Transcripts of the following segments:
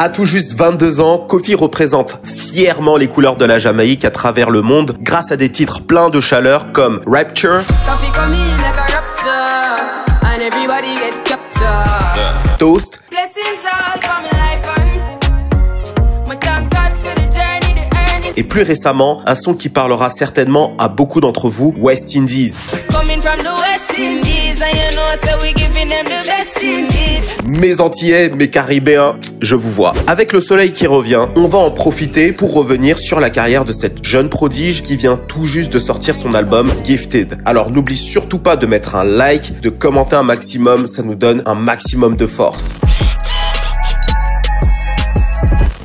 À tout juste 22 ans, Kofi représente fièrement les couleurs de la Jamaïque à travers le monde grâce à des titres pleins de chaleur comme Rapture, Toast et plus récemment, un son qui parlera certainement à beaucoup d'entre vous, West Indies. Mes Antillais, mes Caribéens, je vous vois. Avec le soleil qui revient, on va en profiter pour revenir sur la carrière de cette jeune prodige qui vient tout juste de sortir son album Gifted. Alors n'oublie surtout pas de mettre un like, de commenter un maximum, ça nous donne un maximum de force.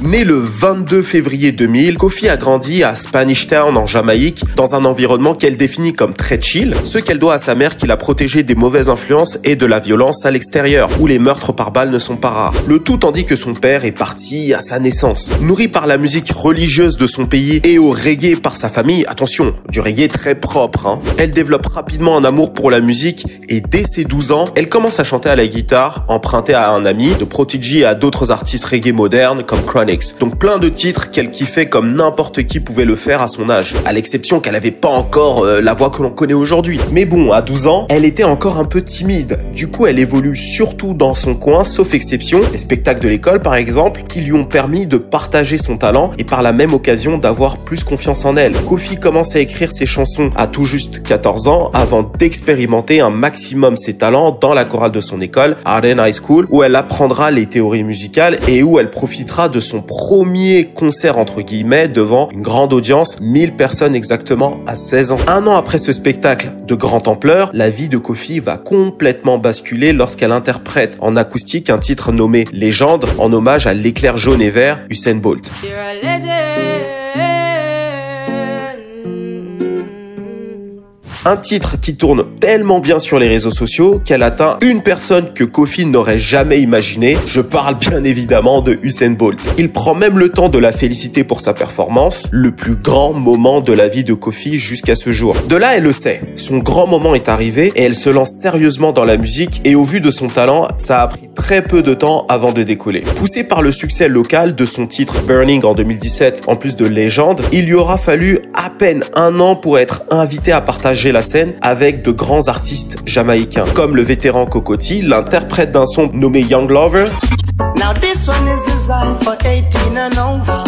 Né le 22 février 2000, Kofi a grandi à Spanish Town en Jamaïque, dans un environnement qu'elle définit comme très chill, ce qu'elle doit à sa mère qui l'a protégée des mauvaises influences et de la violence à l'extérieur, où les meurtres par balles ne sont pas rares. Le tout tandis que son père est parti à sa naissance. Nourri par la musique religieuse de son pays et au reggae par sa famille, attention, du reggae très propre, hein. Elle développe rapidement un amour pour la musique et dès ses 12 ans, elle commence à chanter à la guitare, empruntée à un ami, de Prodigy et à d'autres artistes reggae modernes comme Chronixx. Donc plein de titres qu'elle kiffait comme n'importe qui pouvait le faire à son âge, à l'exception qu'elle avait pas encore la voix que l'on connaît aujourd'hui. Mais bon, à 12 ans, elle était encore un peu timide. Du coup, elle évolue surtout dans son coin, sauf exception, les spectacles de l'école par exemple, qui lui ont permis de partager son talent et par la même occasion d'avoir plus confiance en elle. Kofi commence à écrire ses chansons à tout juste 14 ans avant d'expérimenter un maximum ses talents dans la chorale de son école, Arden High School, où elle apprendra les théories musicales et où elle profitera de son premier concert entre guillemets devant une grande audience, 1000 personnes exactement à 16 ans. Un an après ce spectacle de grande ampleur, la vie de Kofi va complètement basculer lorsqu'elle interprète en acoustique un titre nommé Légende en hommage à l'éclair jaune et vert Usain Bolt. Un titre qui tourne tellement bien sur les réseaux sociaux qu'elle atteint une personne que Kofi n'aurait jamais imaginé. Je parle bien évidemment de Usain Bolt. Il prend même le temps de la féliciter pour sa performance, le plus grand moment de la vie de Kofi jusqu'à ce jour. De là, elle le sait. Son grand moment est arrivé et elle se lance sérieusement dans la musique et au vu de son talent, ça a pris très peu de temps avant de décoller. Poussée par le succès local de son titre Burning en 2017, en plus de Légende, il lui aura fallu à peine un an pour être invité à partager la scène avec de grands artistes jamaïcains, comme le vétéran Cocotti, l'interprète d'un son nommé Young Lover. Now this one is designed for 18 and over.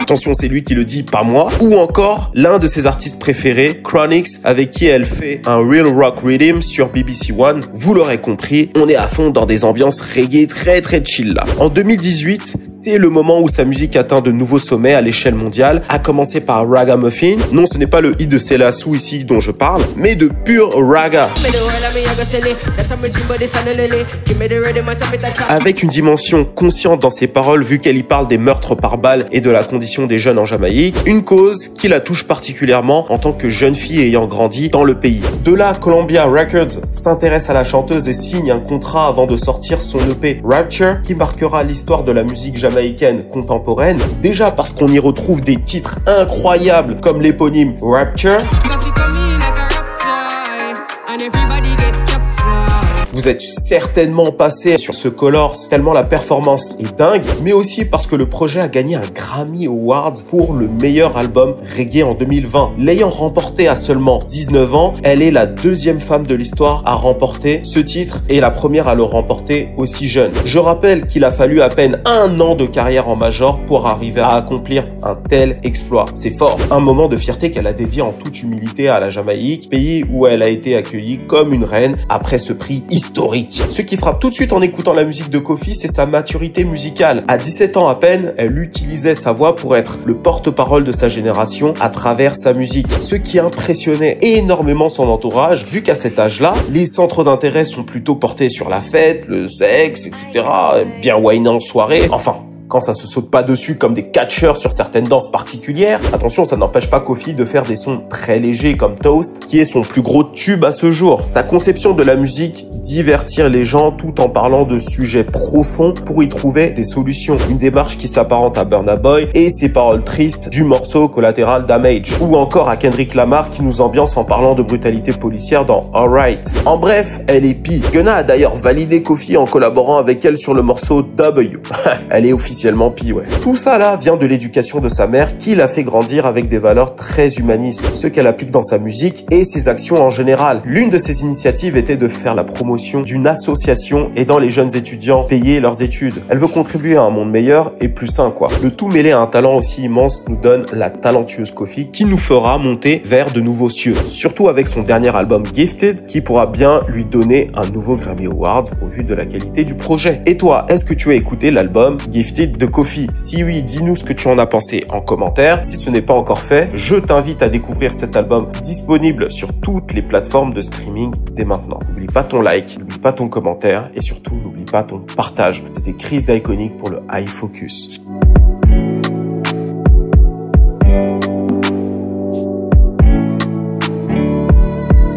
Attention, c'est lui qui le dit, pas moi. Ou encore, l'un de ses artistes préférés, Chronixx, avec qui elle fait un Real Rock Rhythm sur BBC One. Vous l'aurez compris, on est à fond dans des ambiances reggae très chill là. En 2018, c'est le moment où sa musique atteint de nouveaux sommets à l'échelle mondiale, à commencer par Ragamuffin. Non, ce n'est pas le hit de Selassou ici dont je parle, mais de pur raga. Avec une dimension consciente dans ses paroles, vu qu'elle y parle des meurtres par balles et de la condition des jeunes en Jamaïque, une cause qui la touche particulièrement en tant que jeune fille ayant grandi dans le pays. De là, Columbia Records s'intéresse à la chanteuse et signe un contrat avant de sortir son EP Rapture, qui marquera l'histoire de la musique jamaïcaine contemporaine, déjà parce qu'on y retrouve des titres incroyables comme l'éponyme Rapture. Vous êtes certainement passé sur ce Colors tellement la performance est dingue, mais aussi parce que le projet a gagné un Grammy Awards pour le meilleur album reggae en 2020. L'ayant remporté à seulement 19 ans, elle est la deuxième femme de l'histoire à remporter ce titre et la première à le remporter aussi jeune. Je rappelle qu'il a fallu à peine un an de carrière en major pour arriver à accomplir un tel exploit. C'est fort. Un moment de fierté qu'elle a dédié en toute humilité à la Jamaïque, pays où elle a été accueillie comme une reine après ce prix historique. Ce qui frappe tout de suite en écoutant la musique de Kofi, c'est sa maturité musicale. À 17 ans à peine, elle utilisait sa voix pour être le porte-parole de sa génération à travers sa musique. Ce qui impressionnait énormément son entourage, vu qu'à cet âge-là, les centres d'intérêt sont plutôt portés sur la fête, le sexe, etc. Bien wine en soirée. Enfin, quand ça se saute pas dessus comme des catcheurs sur certaines danses particulières. Attention, ça n'empêche pas Kofi de faire des sons très légers comme Toast, qui est son plus gros tube à ce jour. Sa conception de la musique, divertir les gens tout en parlant de sujets profonds pour y trouver des solutions. Une démarche qui s'apparente à Burna Boy et ses paroles tristes du morceau Collateral Damage. Ou encore à Kendrick Lamar qui nous ambiance en parlant de brutalité policière dans Alright. En bref, elle est pie. Gunna a d'ailleurs validé Kofi en collaborant avec elle sur le morceau W. Elle est officiellement pie, ouais. Tout ça là vient de l'éducation de sa mère qui l'a fait grandir avec des valeurs très humanistes, ce qu'elle applique dans sa musique et ses actions en général. L'une de ses initiatives était de faire la promotion d'une association aidant les jeunes étudiants à payer leurs études. Elle veut contribuer à un monde meilleur et plus sain, quoi. Le tout mêlé à un talent aussi immense nous donne la talentueuse Kofi qui nous fera monter vers de nouveaux cieux. Surtout avec son dernier album Gifted qui pourra bien lui donner un nouveau Grammy Awards au vu de la qualité du projet. Et toi, est-ce que tu as écouté l'album Gifted de Kofi? Si oui, dis-nous ce que tu en as pensé en commentaire. Si ce n'est pas encore fait, je t'invite à découvrir cet album disponible sur toutes les plateformes de streaming dès maintenant. N'oublie pas ton like, n'oublie pas ton commentaire et surtout n'oublie pas ton partage. C'était Chris d'Iconic pour le iFocus.